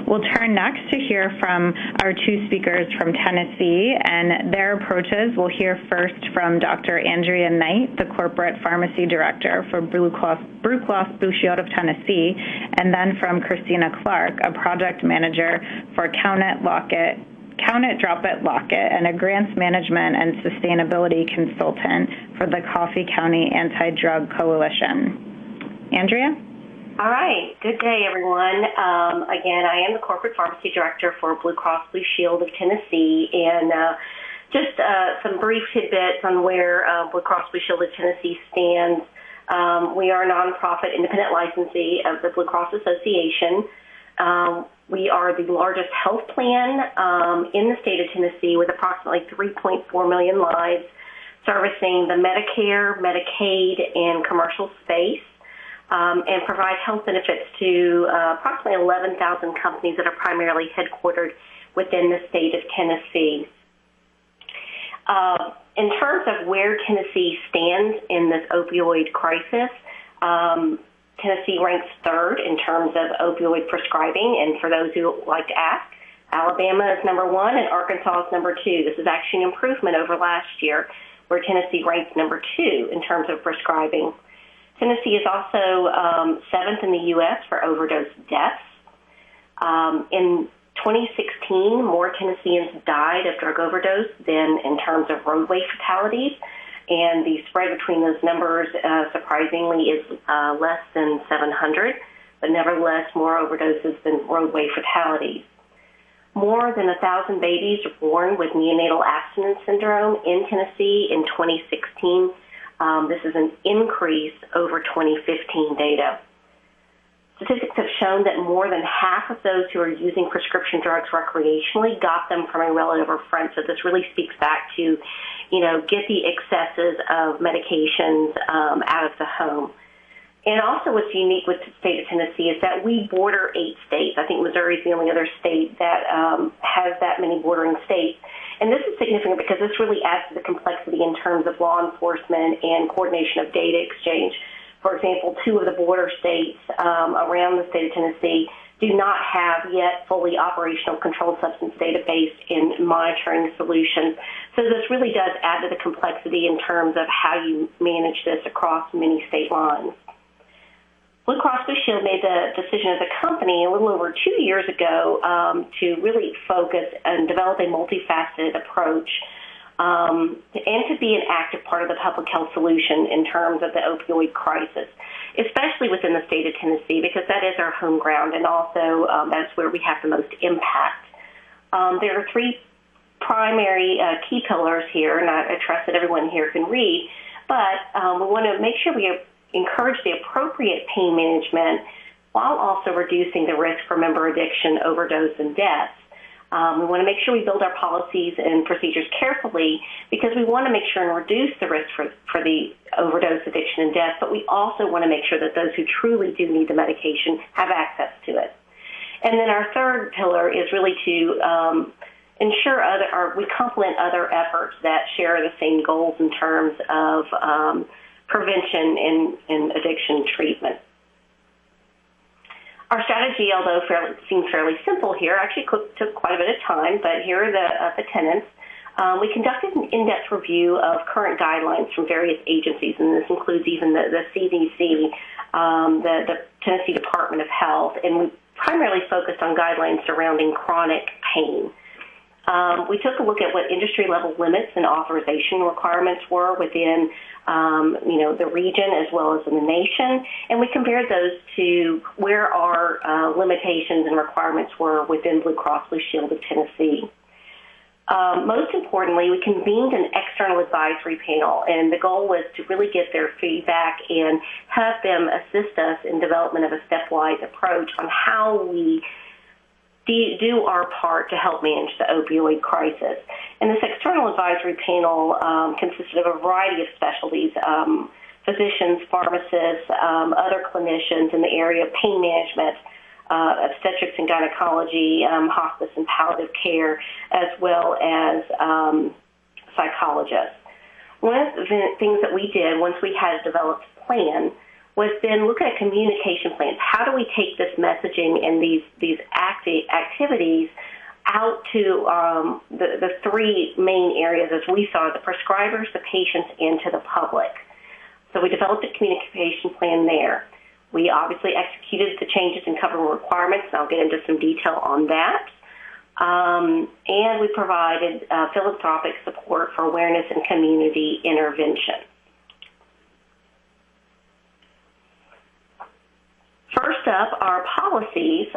We'll turn next to hear from our two speakers from Tennessee and their approaches. We'll hear first from Dr. Andrea Knight, the Corporate Pharmacy Director for BlueShield of Tennessee, and then from Christina Clark, a Project Manager for Count It, Drop It, Lock It, and a Grants Management and Sustainability Consultant for the Coffee County Anti-Drug Coalition. Andrea? All right. Good day, everyone. Again, I am the Corporate Pharmacy Director for BlueCross BlueShield of Tennessee, and just some brief tidbits on where BlueCross BlueShield of Tennessee stands. We are a nonprofit independent licensee of the Blue Cross Association. We are the largest health plan in the state of Tennessee with approximately 3.4 million lives, servicing the Medicare, Medicaid, and commercial space, and provide health benefits to approximately 11,000 companies that are primarily headquartered within the state of Tennessee. In terms of where Tennessee stands in this opioid crisis, Tennessee ranks third in terms of opioid prescribing, and for those who like to ask, Alabama is number one and Arkansas is number two. This is actually an improvement over last year, where Tennessee ranks number two in terms of prescribing. Tennessee is also seventh in the U.S. for overdose deaths. In 2016, more Tennesseans died of drug overdose than in terms of roadway fatalities. And the spread between those numbers, surprisingly, is less than 700, but nevertheless more overdoses than roadway fatalities. More than 1,000 babies are born with neonatal abstinence syndrome in Tennessee in 2016. This is an increase over 2015 data. Statistics have shown that more than half of those who are using prescription drugs recreationally got them from a relative or friend. So this really speaks back to, get the excesses of medications out of the home. And also what's unique with the state of Tennessee is that we border 8 states. I think Missouri is the only other state that has that many bordering states. And this is significant because this really adds to the complexity in terms of law enforcement and coordination of data exchange. For example, 2 of the border states around the state of Tennessee do not have yet fully operational controlled substance database and monitoring solutions. So this really does add to the complexity in terms of how you manage this across many state lines. Blue Cross Blue Shield made the decision as a company a little over 2 years ago to really focus and develop a multifaceted approach and to be an active part of the public health solution in terms of the opioid crisis, especially within the state of Tennessee, because that is our home ground, and also that's where we have the most impact. There are 3 primary key pillars here, and I trust that everyone here can read, but we want to make sure we encourage the appropriate pain management while also reducing the risk for member addiction, overdose, and deaths. We want to make sure we build our policies and procedures carefully because we want to make sure and reduce the risk for the overdose, addiction, and death, but we also want to make sure that those who truly do need the medication have access to it. And then our third pillar is really to ensure we complement other efforts that share the same goals in terms of prevention and addiction treatment. Our strategy, although seems fairly simple here, actually took quite a bit of time, but here are the tenets. We conducted an in-depth review of current guidelines from various agencies, and this includes even the CDC, the Tennessee Department of Health, and we primarily focused on guidelines surrounding chronic pain. We took a look at what industry-level limits and authorization requirements were within the region as well as in the nation, and we compared those to where our limitations and requirements were within Blue Cross Blue Shield of Tennessee. Most importantly, we convened an external advisory panel, and the goal was to really get their feedback and have them assist us in development of a stepwise approach on how we do our part to help manage the opioid crisis. And this external advisory panel consisted of a variety of specialties, physicians, pharmacists, other clinicians in the area of pain management, obstetrics and gynecology, hospice and palliative care, as well as psychologists. One of the things that we did once we had a developed plan was then looking at communication plans. How do we take this messaging and these activities out to the three main areas as we saw, the prescribers, the patients, and to the public. So we developed a communication plan there. We obviously executed the changes in coverage requirements, and I'll get into some detail on that. And we provided philanthropic support for awareness and community intervention. First up, our policies.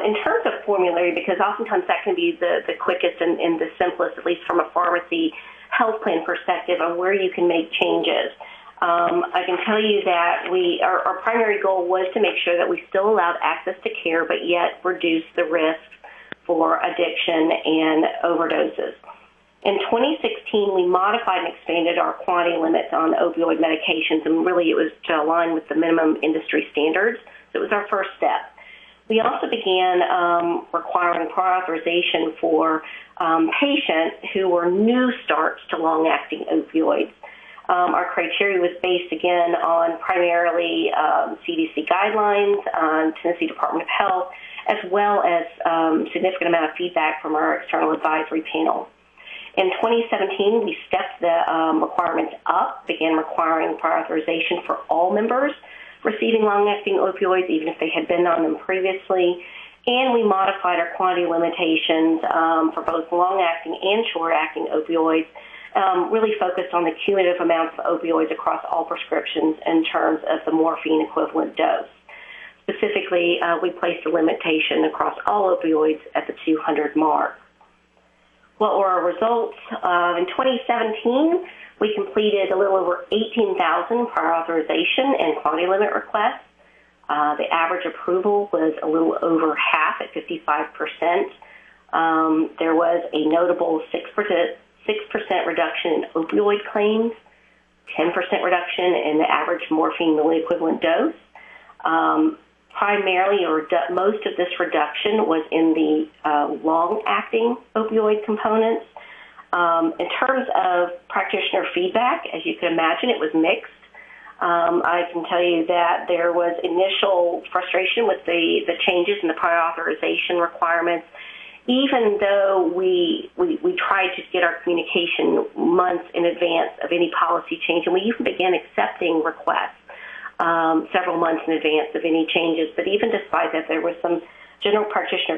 In terms of formulary, because oftentimes that can be the quickest and the simplest, at least from a pharmacy health plan perspective, on where you can make changes. I can tell you that our primary goal was to make sure that we still allowed access to care, but yet reduce the risk for addiction and overdoses. In 2016, we modified and expanded our quantity limits on opioid medications, and really it was to align with the minimum industry standards. So it was our first step. We also began requiring prior authorization for patients who were new starts to long-acting opioids. Our criteria was based, again, on primarily CDC guidelines, Tennessee Department of Health, as well as significant amount of feedback from our external advisory panel. In 2017, we stepped the requirements up, began requiring prior authorization for all members receiving long-acting opioids, even if they had been on them previously, and we modified our quantity limitations for both long-acting and short-acting opioids, really focused on the cumulative amounts of opioids across all prescriptions in terms of the morphine equivalent dose. Specifically, we placed a limitation across all opioids at the 200 mark. What were our results? In 2017, we completed a little over 18,000 prior authorization and quantity limit requests. The average approval was a little over half at 55%. There was a notable 6% reduction in opioid claims, 10% reduction in the average morphine milliequivalent dose. Primarily, or most of this reduction was in the long-acting opioid components. In terms of practitioner feedback, as you can imagine, it was mixed. I can tell you that there was initial frustration with the changes in the prior authorization requirements, even though we tried to get our communication months in advance of any policy change, and we even began accepting requests several months in advance of any changes. But even despite that, there was some general practitioner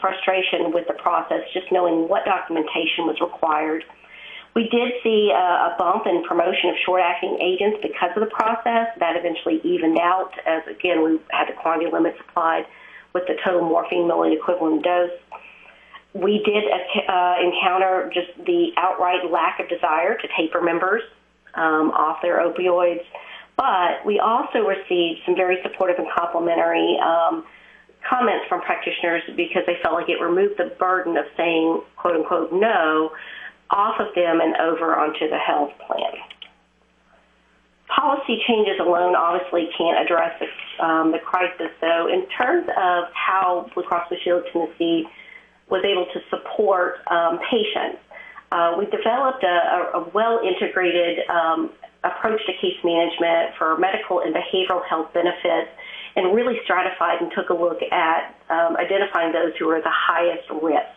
frustration with the process, just knowing what documentation was required. We did see a bump in promotion of short-acting agents because of the process. That eventually evened out as, again, we had the quantity limits applied with the total morphine milliequivalent dose. We did encounter just the outright lack of desire to taper members off their opioids, but we also received some very supportive and complimentary comments from practitioners because they felt like it removed the burden of saying, quote unquote, no, off of them and over onto the health plan. Policy changes alone obviously can't address the crisis, though. In terms of how BlueCross BlueShield Tennessee was able to support patients, we developed a well-integrated approach to case management for medical and behavioral health benefits, and really stratified and took a look at identifying those who were the highest risk.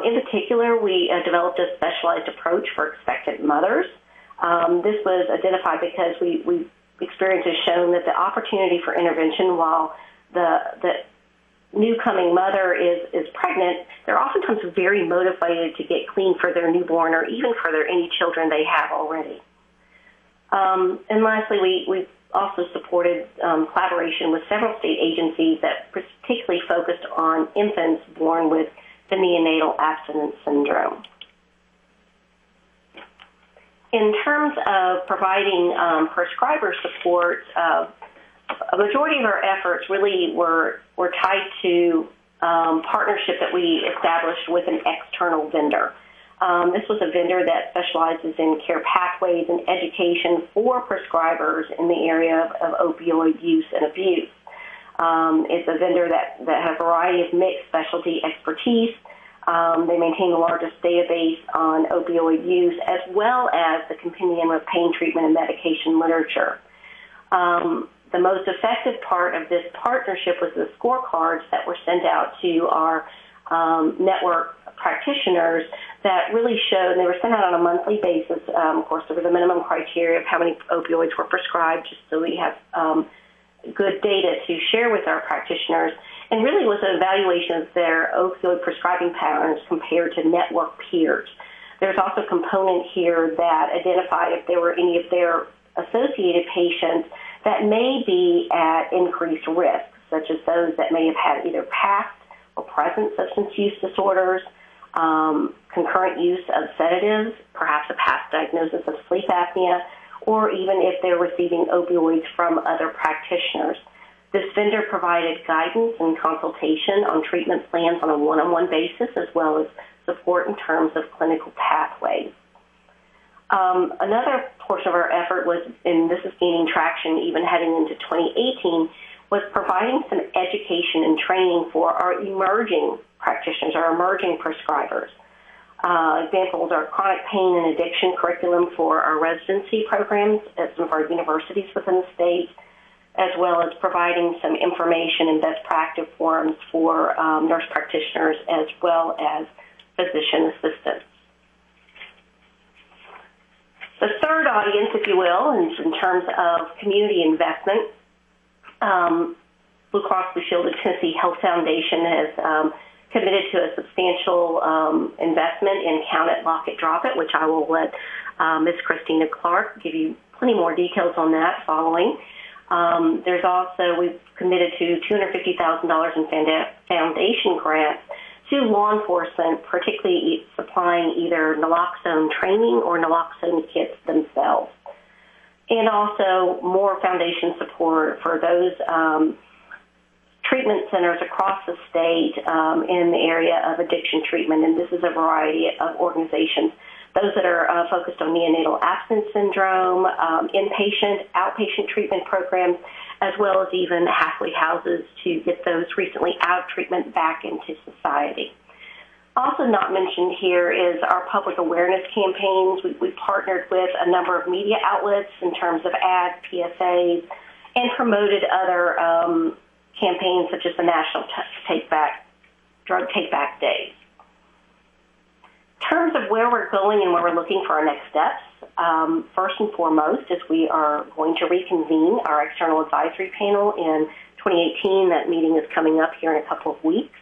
In particular, we developed a specialized approach for expectant mothers. This was identified because we experience has shown that the opportunity for intervention while the new coming mother is pregnant, they're oftentimes very motivated to get clean for their newborn or even for any children they have already. And lastly, we also supported collaboration with several state agencies that particularly focused on infants born with the neonatal abstinence syndrome. In terms of providing prescriber support, a majority of our efforts really were tied to partnership that we established with an external vendor. This was a vendor that specializes in care pathways and education for prescribers in the area of opioid use and abuse. It's a vendor that has a variety of mixed specialty expertise. They maintain the largest database on opioid use, as well as the compendium of pain treatment and medication literature. The most effective part of this partnership was the scorecards that were sent out to our network practitioners that really showed, and they were sent out on a monthly basis. Of course, there was a minimum criteria of how many opioids were prescribed, just so we have good data to share with our practitioners, and really was an evaluation of their opioid prescribing patterns compared to network peers. There's also a component here that identified if there were any of their associated patients that may be at increased risk, such as those that may have had either past or present substance use disorders, concurrent use of sedatives, perhaps a past diagnosis of sleep apnea, or even if they're receiving opioids from other practitioners. This vendor provided guidance and consultation on treatment plans on a one-on-one basis, as well as support in terms of clinical pathways. Another portion of our effort was, and this is gaining traction even heading into 2018, was providing some education and training for our emerging practitioners, our emerging prescribers. Examples are chronic pain and addiction curriculum for our residency programs at some of our universities within the state, as well as providing some information and best practice forums for nurse practitioners as well as physician assistants. The third audience, if you will, is in terms of community investment. BlueCross BlueShield and Tennessee Health Foundation has committed to a substantial investment in Count It, Lock It, Drop It, which I will let Ms. Christina Clark give you plenty more details on that following. There's also, we've committed to $250,000 in foundation grants to law enforcement, particularly supplying either naloxone training or naloxone kits themselves. And also more foundation support for those treatment centers across the state in the area of addiction treatment. And this is a variety of organizations. Those that are focused on neonatal abstinence syndrome, inpatient, outpatient treatment programs, as well as even halfway houses to get those recently out of treatment back into society. Also not mentioned here is our public awareness campaigns. We partnered with a number of media outlets in terms of ads, PSAs, and promoted other campaigns such as the National Drug Take Back Days. In terms of where we're going and where we're looking for our next steps, first and foremost is we are going to reconvene our external advisory panel in 2018. That meeting is coming up here in a couple of weeks.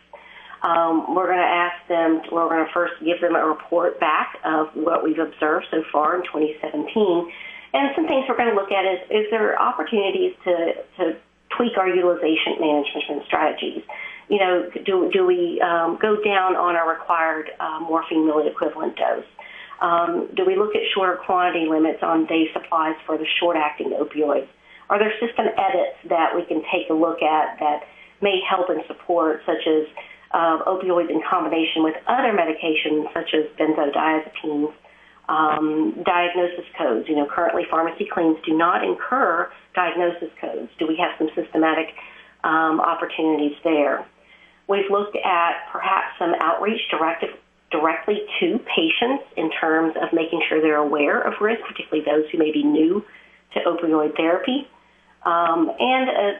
We're going to ask them, we're going to first give them a report back of what we've observed so far in 2017. And some things we're going to look at is there opportunities to tweak our utilization management strategies? You know, do we go down on our required morphine milli equivalent dose? Do we look at shorter quantity limits on day supplies for the short-acting opioids? Are there system edits that we can take a look at that may help and support, such as opioids in combination with other medications, such as benzodiazepines, diagnosis codes? You know, currently pharmacy claims do not incur diagnosis codes. Do we have some systematic opportunities there? We've looked at perhaps some outreach directly to patients in terms of making sure they're aware of risk, particularly those who may be new to opioid therapy, and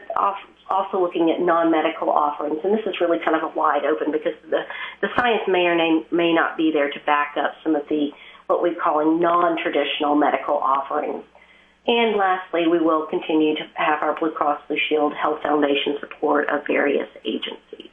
also looking at non-medical offerings. And this is really kind of a wide open because the science may or may not be there to back up some of the what we're calling non-traditional medical offerings. And lastly, we will continue to have our BlueCross BlueShield Health Foundation support of various agencies.